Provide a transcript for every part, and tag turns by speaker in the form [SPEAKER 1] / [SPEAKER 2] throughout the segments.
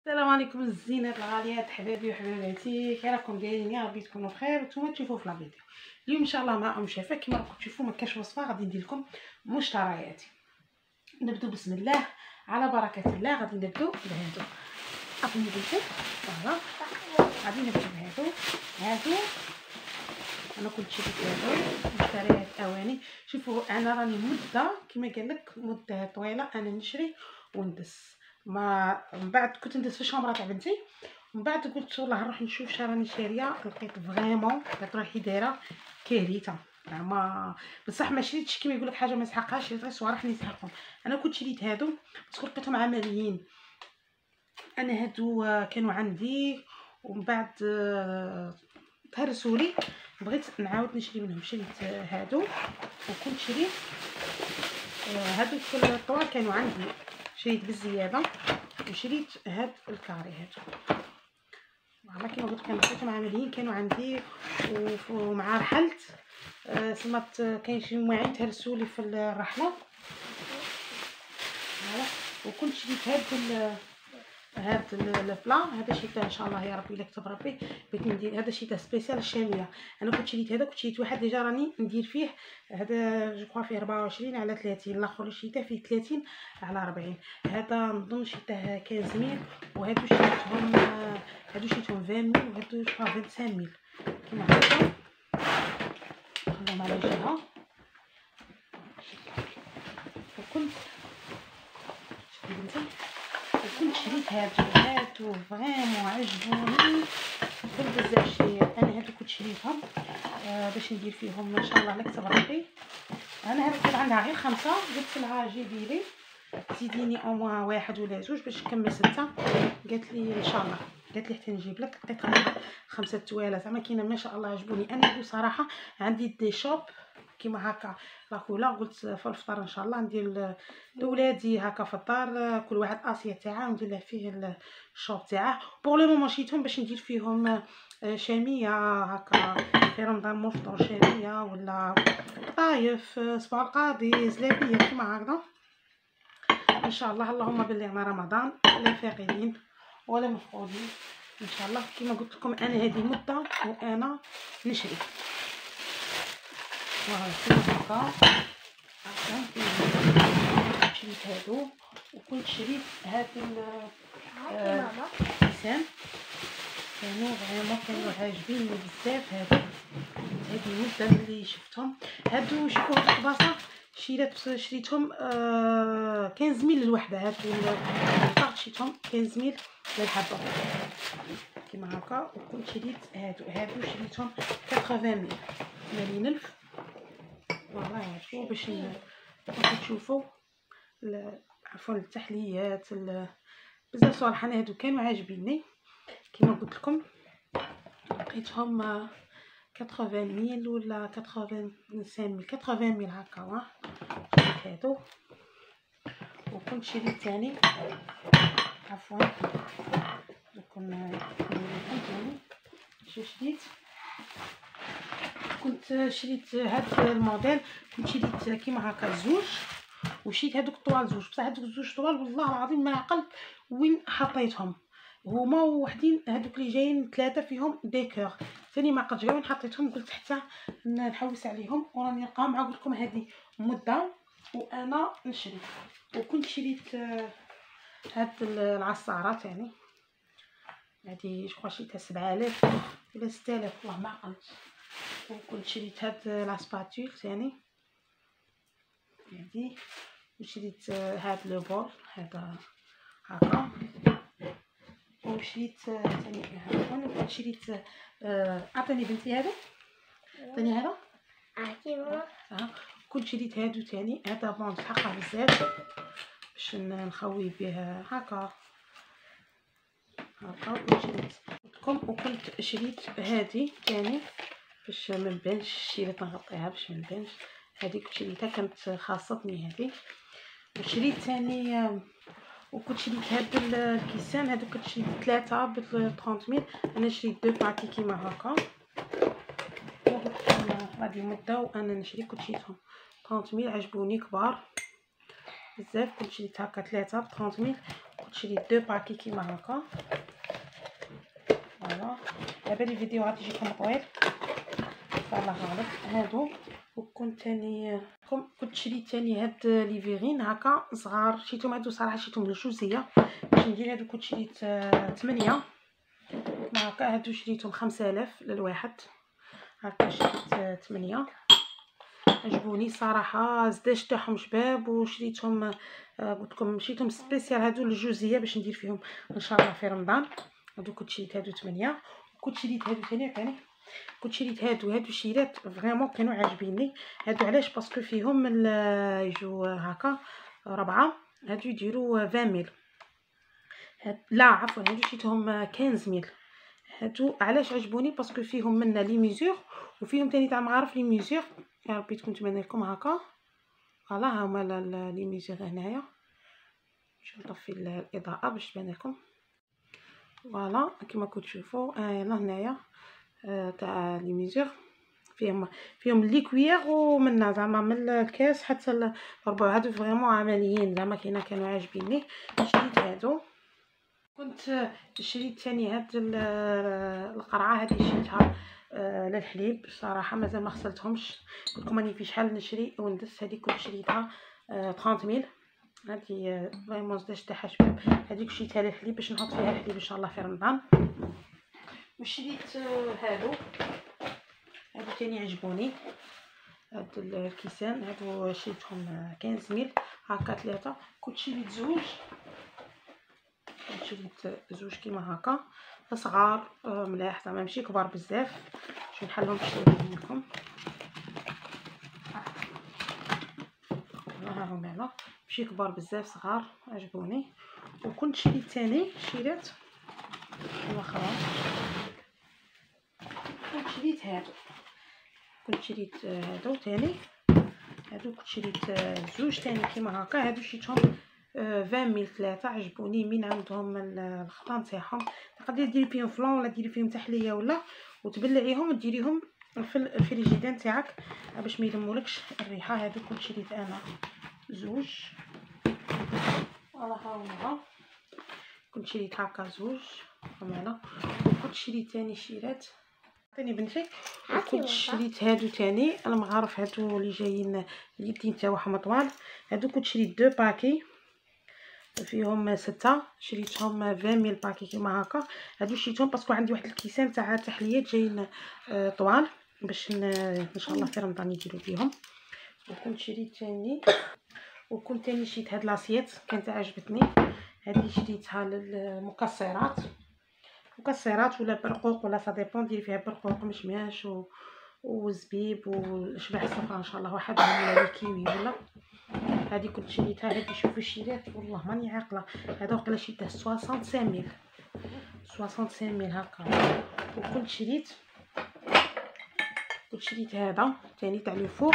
[SPEAKER 1] السلام عليكم الزينات الغاليات حبايبي وحبايباتي، كي راكم دايرين؟ يا ربي تكونوا بخير وانتم تشوفوا في لا فيديو. اليوم ان شاء الله مع ام شفاء. كما راكم تشوفوا ما كاش وصفه، غادي ندير لكم مشترياتي. نبدو بسم الله على بركه الله. غادي نبدو بهادو، عطوني بنتي. فوالا غادي نبدو بهادو. انا كنت شريت هادو مشتريات اواني. شوفوا انا راني مده كما قال لك مده طويله انا نشري وندس. ما من بعد كنت ندس في الشومبره تاع بنتي، من بعد قلت والله نروح نشوف شراني شاريه. لقيت فريمون كانت روحي دايره كارثه. ما بصح ما شريتش كيما يقول لك حاجه ما يسحقهاش، شريت غير صوالح اللي يسحقهم. انا كنت شريت هادو بس لقيتهم عمليين. انا هادو كانوا عندي ومن بعد تهرسوا لي، بغيت نعاود نشري منهم. شريت هادو وكنت شريت هادو في الطوال كانوا عندي، شريت بالزياده وشريت هاد الكاري هادو. والله كيما قلت كانوا لقيتهم عمليين كانوا عندي ومع رحلت سمات كاين شي مواعين تهرسوا لي في الرحله. فوالا وكنت شريت هاد البلا. هذا شيء ان شاء الله يا ربي الا كتب ربي بغيت ندير. هذا شيء تاع سبيسيال الشاميه. انا كنت شريت هذا، كنت شريت واحد ديجا راني ندير فيه. هذا جو كوا فيه 24 على 30، الاخر شريته فيه 30 على 40. هذا نظن شريته 15000 وهادو شريتهم 20000 وهادو جو كوا 25000 كيما هكا. خليهم على جهه. وكنت شريت هادو فريمون عجبوني بزاف. انا هادو كنت شريتهم باش ندير فيهم ان شاء الله لك كتب ربي. انا هادو كان عندها غير 5، قلت لها جيبي لي زيديني او موان 1 ولا 2 باش نكمل 6. قالت لي ان شاء الله، قالت لي حتى نجيب لك. لقيت 5 توالات زعما كاينه ما شاء الله عجبوني. انا هادو صراحه عندي دي شوب كيما هكا لاكولا. قلت في الفطار ان شاء الله ندير لولادي هكا في الدار كل واحد اسيا تاعه وندير له فيه الشوب تاعه. بور لو مومون شيتهم باش ندير فيهم شاميه هكا في رمضان، مفطر شاميه ولا طايف اسبوع القاضي زلابيه كيما هكذا ان شاء الله. اللهم بلغنا رمضان لا فاقدين ولا مفقودين ان شاء الله. كما قلت لكم انا هذه مده وانا نشري. فوالا كيما هكا شريت هادو وكنت شريت هاد اللسان. كانوا فريمون كانوا عاجبيني بزاف. هادي مده ملي شفتهم. هادو شوفوا هاد الطباسه شريتهم 15000 للوحده. هادو الفرق شريتهم 15000 للحبه كيما هكا. وكنت شريت هادو شريتهم 80000 80000. والله عرفتوا باش تشوفوا عفوا التحليات بزاف صراحه. انا هادو كانوا عاجبيني كما قلت لكم. لقيتهم 80000 ولا 85000 هكا. شريت هادو وكنت شريت ثاني عفوا كنت شريت هاد الموديل. كنت شريت كيما هكا زوج وشريت هادوك الطوال زوج. بصح هادوك الزوج طوال والله العظيم ما عقلت وين حطيتهم. هما وحدين هادوك اللي جايين 3 فيهم ديكور ثاني ما عقلتش وين حطيتهم. قلت حتى نحوس عليهم وراني نلقاهم. عاود لكم هذه مده وانا نشري. وكنت شريت هاد العصارات يعني هادي جو شريتها 7000 ولا 6000 والله ما عقلت. وكنت شريت هاد لاسباتول ثاني هادي. وشريت هاد لو بول هذا هكا. وشريت ثاني هذا. وكنت شريت عطيني بنتي هذا ثاني هذا كنت شريت هادو ثاني. هذا بون حقه بزاف باش نخوي به هكا. وكنت شريت هذه ثاني باش ما نبانش الشي اللي تنغطيها باش ما نبانش. هذه كنت شريتها كانت خاصتني هذه. وشريت ثاني وكنت شريت هاد الكيسان. هادو كنت شريت 3 ب 30000. انا شريت 2 باكي كيما هكا. غادي مده وانا نشري. كنت شريتهم 30000 عجبوني كبار بزاف. كنت شريت هكا 3 ب 30000. كنت شريت 2 باكي كيما هكا. فوالا دابا لي فيديوهات يجيكم طويل فالله غالب. هادو وكنت تاني كنت شريت تاني هاد لي فيغين هكا صغار، شريتهم هادو صراحه شريتهم للجوزيه باش ندير. هادو كنت شريت 8 كيما هكا. هادو شريتهم 5000 للواحد هكا، شريت 8 عجبوني صراحه. الزداج تاعهم شباب وشريتهم قلت لكم شريتهم سبيسيال هادو للجوزيه باش ندير فيهم ان شاء الله في رمضان. هادو كنت شريت هادو 8. كنت شريت هادو ثاني كنت شريت هادو شيرات فريمون كانوا عاجبيني. هادو علاش؟ باسكو فيهم يجوا هكا 4. هادو يديروا 20000. لا عفوا هادو شريتهم 15000. هادو علاش عجبوني؟ باسكو فيهم منا لي ميزور وفيهم تاني تاع معارف لي ميزور. يا ربي تكون تبان لكم هكا. فوالا هما لي ميزور هنايا. نشوف نطفي الاضاءه باش تبان لكم. فوالا كيما كنتو تشوفوا يلا هنايا تاع لي ميزور فيهم لي كويير ومنا زعما من الكاس حتى الربع. هادو فريمون عمليين زعما كانوا عاجبيني. شريت هادو. كنت شريت ثاني هاد القرعه هذه شريتها للحليب صراحه مازال ما غسلتهمش. لكم راني في شحال نشري وندس. هذه كنت شريتها 30000. هذه فريمون زداج تاعها شباب. هذيك شريتها للحليب باش نحط فيها الحليب ان شاء الله في رمضان. وشريت هادو ثاني عجبوني. هاد الكيسان هادو شريتهم 15000 هكا 3. كنت شريت زوج كيما هكا صغار ملاح زعما ماشي كبار بزاف. شو نحلهم باش نوريهم لكم. ها هما هنا ماشي كبار بزاف صغار عجبوني. وكنت شريت ثاني شريت اخرى. كنت شريت هادو ثاني. هادو كنت شريت زوج ثاني كيما هكا. هادو شريتهم 20000 3. عجبوني من عندهم الخطان تاعهم. تقدري ديري فيهم فلان ولا ديري فيهم تحليه ولا وتبلعيهم وديريهم في الفريجيدان تاعك باش ما يلمولكش الريحه. هادو كنت شريت انا زوج. والله هاهما كنت شريت هكا زوج هنا. وكنت شريت ثاني شيرات ثاني بنتي. وكنت شريت هادو ثاني المعارف هادو اللي جايين اليدين تاعهم طوال. هادو كنت شريت 2 باكي فيهم 6. شريتهم 20000 باكي كيما هكا. هادو شريتهم باسكو عندي واحد الكيسان تاع تحليات جايين طوال باش ان شاء الله في رمضان يديروا فيهم. وكنت شريت ثاني شريت هاد لاسيات كانت عجبتني. هذه شريتها للمكسرات ولا برقوق ولا صديبون ديري فيها برقوق مشماش وزبيب والشباح الصفراء ان شاء الله واحد ولا الكيوي ولا. هذه كنت شريتها. هذه شوفوا الشيرات والله ماني عاقله. هذا وقيلا شريته 65000 هكا. وكنت شريت هذا ثاني تاع لو فوق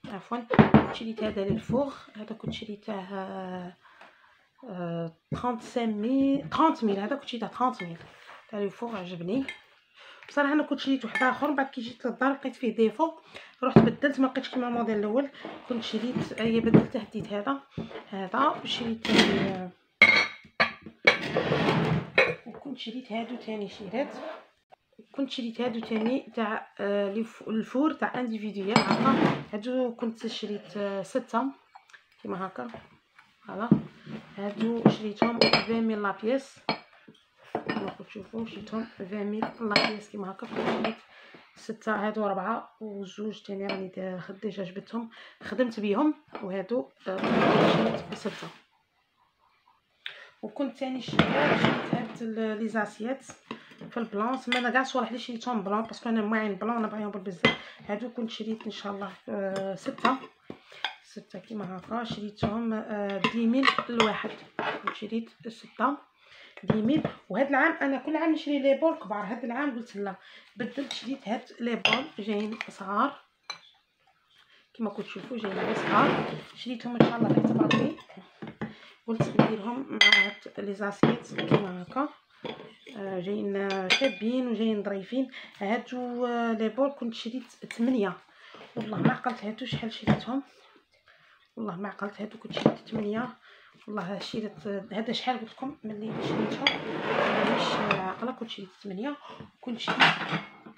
[SPEAKER 1] عفوا. شريت هذا للفوغ. هذا كنت شريته 30000. هذا كنت شريته 30000 تاع لو فوغ عجبني بصراحه. انا كنت شريت واحد اخر بعد كي جيت للدار لقيت فيه ديفو رحت بدلت ما لقيتش كيما الموديل الاول. كنت شريت بدلته هديت هذا وشريت وكنت شريت هادو ثاني شيرات. كنت شريت هادو ثاني تاع الفور تاع انديفيديوال هكا. هادو كنت شريت 6 كيما هكا. فوالا هادو شريتهم 20000 لابيس كما كتشوفوا. شريتهم 20000 لابيس كيما هكا. كنت شريت 6. هادو 4 وزوج ثاني راني ديجا جبتهم خدمت بيهم. وهادو شريت 6. وكنت ثاني شريت هاد لي زاسيات في البلان. سما انا كاع الصوالح اللي شريتهم بلان باسكو انا معين بلان انا باغيهم بزاف. هادو كنت شريت ان شاء الله 6 كيما هكا. شريتهم 10000 لواحد. كنت شريت 6 10000. وهاد العام انا كل عام نشري لي بول كبار. هاد العام قلت لا بدلت شريت هاد لي بول جايين صغار كيما كنتو تشوفوا جايين صغار. شريتهم ان شاء الله في تباطي. قلت نديرهم مع هاد لي زاسيت كيما هكا جايين شابين وجايين ظريفين. هادو لي بول كنت شريت 8 والله ما عقلت هادو شحال شريتهم. والله ما عقلت. هادو كنت شريت 8 والله شريت هذا شحال قلت لكم ملي شريتها، مانيش عاقله. كنت شريت 8 كنت شريت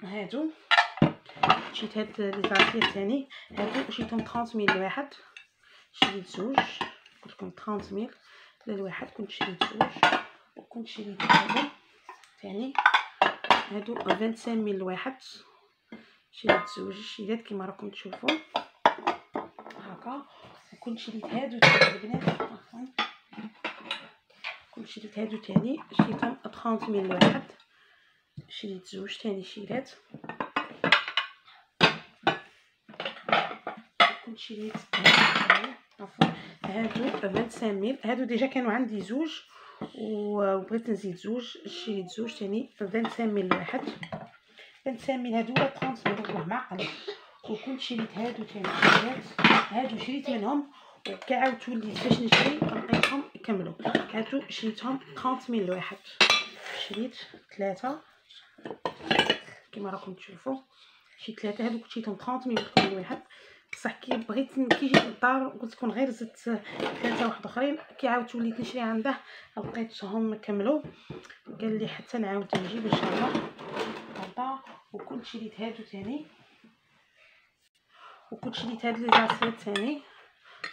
[SPEAKER 1] هادو، شريت هاد لي زاسيت ثاني هادو شريتهم 30 ميل الواحد، شريت زوج قلت لكم 30 ميل للواحد، كنت شريت زوج. وكنت شريت هادو ثاني هادو 25 ميل الواحد، شريت زوج شريت كيما راكم تشوفوا هكا. وكنت شريت هادو تاني البنات، عفوا كنت شريت هادو تاني شريتهم 30 ميل الواحد، شريت زوج تاني شريت. كنت شريت هادو عفوا هادو 25 ميل، هادو ديجا كانوا عندي زوج وبغيت نزيد زوج، شريت زوج تاني 25 ميل الواحد، 25 ميل هادو ولا 30 ميل والله ما عقلت. وكنت شريت هادو تاني هادو شريت منهم وكاع عاودت وليت باش نشري لقيتهم كملوا. هادو شريتهم 30 ميل الواحد، شريت 3 كيما راكم تشوفوا، شريت 3 هادو كنت شريتهم 30 ميل كل واحد. بصح كي بغيت كي جيت للدار قلت لكم غير زدت 3 واحد اخرين، كي عاودت وليت نشري عنده لقيتهم كملوا، قال لي حتى نعاود نجيب ان شاء الله هذا. وكنت شريت هادو ثاني، وكنت شريت هاد لي زاسيت ثاني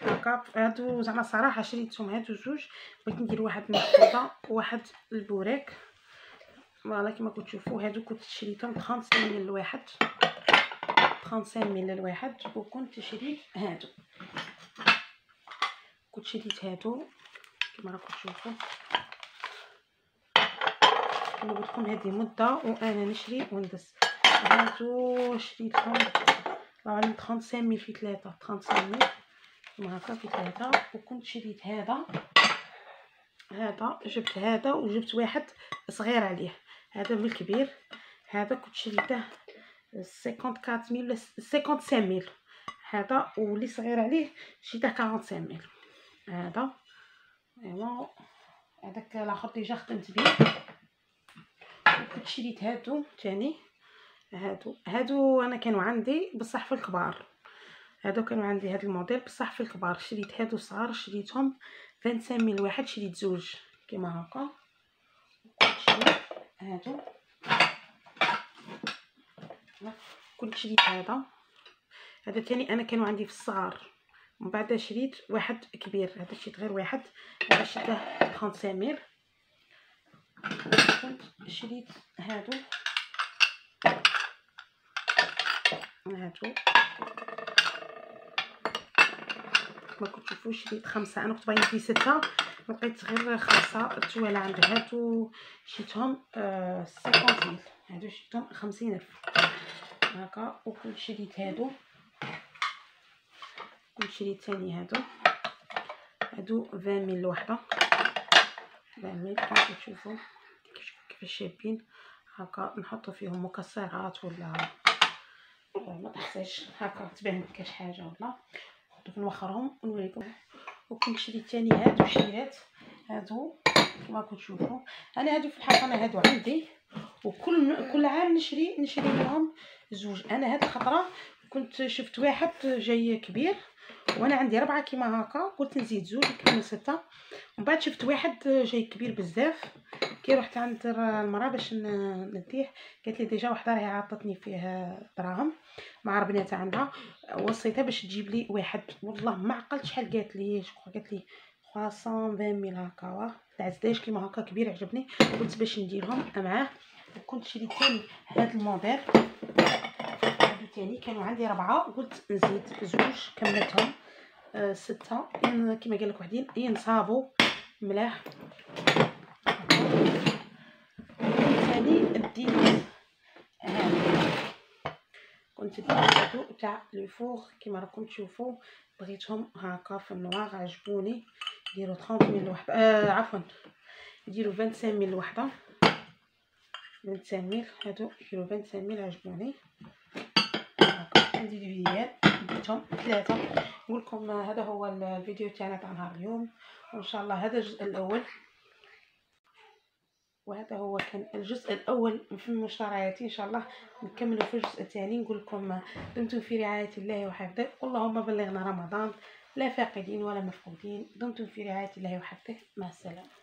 [SPEAKER 1] هكا. هادو زعما صراحه شريتهم هادو زوج، بغيت ندير واحد المخبوطه وواحد البوراك فوالا كيما كنتو تشوفوا. هادو كنت شريتهم 35 ميل الواحد، 35 ميل الواحد. وكنت شريت هادو، كنت شريت هادو كيما راكم تشوفوا. كما قلت لكم هذه مده وانا نشري وندس. هادو شريتهم والله اعلم 35 ميل في 3، 35 ميل كيما هكا في 3. وكنت شريت هذا جبت هذا وجبت واحد صغير عليه، هذا بالكبير. هذا كنت شريته 54 ميل ولا 55 ميل، هذا واللي صغير عليه شريته 45 ميل. هذا ايوا هذاك الاخر ديجا خدمت به. وكنت شريت هادو ثاني، هادو انا كانوا عندي بصح في الكبار، هادو كانوا عندي هاد الموديل بصح في الكبار. شريت هادو صغار شريتهم 25 ميل واحد، شريت زوج كيما هكا. كنت شريت هادو، كنت شريت هذا ثاني انا كانوا عندي في الصغار، ومن بعد شريت واحد كبير. هذا شريت غير واحد، هذا شريته 35 ميل. كنت شريت هادو ما كنت تشوفوا شريت 5. انا كنت باغي ندير 6 لقيت غير 5 توالى عند هادو شريتهم 50 ميل، هادو شريتهم 50,000 هكا. وكنت شريت هادو، كنت شريت ثاني هادو 20 ميل الوحده، 20 ميل كما تشوفوا كيفاش شابين هكا. نحطوا فيهم مكسرات ولا ما تحتاجش هكا تبان كاش حاجه ولا نحطوا في نوخرهم ونوريكم. وكنت شريت ثاني هادو شريت هادو كما كتشوفوا. انا هادو في الحقيقه انا هادو عندي وكل عام نشري منهم زوج. انا هاد الخطره كنت شفت واحد جاي كبير وانا عندي 4 كيما هكا، قلت نزيد زوج نكمل 6. ومن بعد شفت واحد جاي كبير بزاف، كي رحت عند المراه باش نديه قالت لي ديجا وحده راهي عطاتني فيه دراهم مع ربناتها عندها، وصيتها باش تجيب لي واحد. والله ما عقلت شحال قالت لي، قالت لي 320 ميل هكا العزداج كيما هكا كبير عجبني، قلت باش نديرهم معاه. وكنت شريت ثاني هذا الموديل، هادو ثاني كانوا عندي 4 قلت نزيد زوج كملتهم 6 كيما قال لك وحدين ينصابوا ملاح. ثاني بديت كنت ديت هادو تاع لي فوغ كيما راكم تشوفوا، بغيتهم هكا في النوار عجبوني. يديروا 30 ميل الوحده عفوا يديروا 25 ميل الوحده، 25 ميل هادو يديروا 25 ميل عجبوني هكا انديفيديال. ديتهم 3. نقول لكم هذا هو الفيديو تاعنا تاع نهار اليوم، وان شاء الله هذا الجزء الاول، وهذا هو كان الجزء الاول في مشترياتي. ان شاء الله نكملوا في الجزء الثاني. نقول لكم دمتم في رعايه الله وحفظه، اللهم بلغنا رمضان. لا فاقدين ولا مفقودين. دمتم في رعاية الله وحفظه. مع السلامة.